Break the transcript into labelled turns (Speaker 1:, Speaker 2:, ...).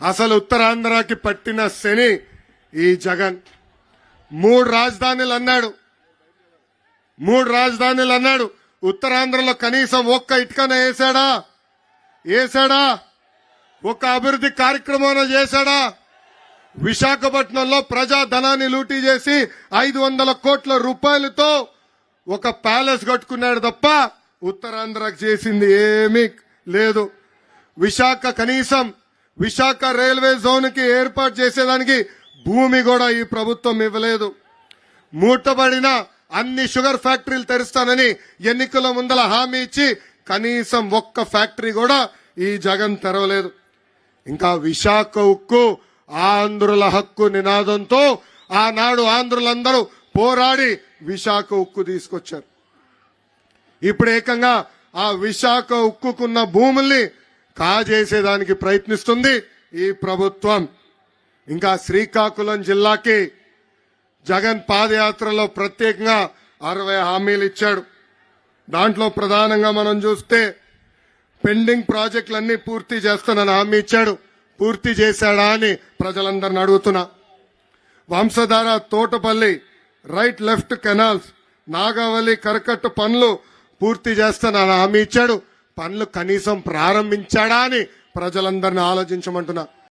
Speaker 1: అసలు ఉత్తరాంధ్రకి పట్టిన శని ఈ జగన్. మూడు రాజధానులు అన్నాడు. ఉత్తరాంధ్రలో కనీసం ఒక్క ఇటుకన వేసాడా? ఒక్క అభివృద్ధి కార్యక్రమం చేశాడా? విశాఖపట్నంలో ప్రజా ధనాన్ని లూటీ చేసి 500 కోట్ల రూపాయలతో ఒక ప్యాలెస్ కట్టుకున్నాడు తప్ప ఉత్తరాంధ్రకు చేసింది ఏమీ లేదు. విశాఖ రైల్వే జోన్ కి ఏర్పాటు చేసేదానికి భూమి కూడా ఈ ప్రభుత్వం ఇవ్వలేదు. మూటబడిన అన్ని షుగర్ ఫ్యాక్టరీలు తెరుస్తానని ఎన్నికల ముందల హామీ ఇచ్చి కనీసం ఒక్క ఫ్యాక్టరీ కూడా ఈ జగన్ తెరవలేదు. ఇంకా విశాఖ ఉక్కు ఆంధ్రుల హక్కు నినాదంతో ఆనాడు ఆంధ్రులందరూ పోరాడి విశాఖ ఉక్కు తీసుకొచ్చారు. ఇప్పుడు ఏకంగా ఆ విశాఖ ఉక్కుకున్న భూముల్ని కాజేసేదానికి ప్రయత్నిస్తుంది ఈ ప్రభుత్వం. ఇంకా శ్రీకాకుళం జిల్లాకి జగన్ పాదయాత్రలో ప్రత్యేకంగా 60 హామీలు ఇచ్చాడు. దాంట్లో ప్రధానంగా మనం చూస్తే పెండింగ్ ప్రాజెక్టులన్నీ పూర్తి చేస్తానని హామీ ఇచ్చాడు. పూర్తి చేశాడా అని ప్రజలందరిని అడుగుతున్నా. Vamsadhara Thotapalli right left canals Nagavali కరకట్టు పనులు పూర్తి చేస్తానని హామీ ఇచ్చాడు. పనులు కనీసం ప్రారంభించాడా అని ప్రజలందరినీ ఆలోచించమంటున్నా.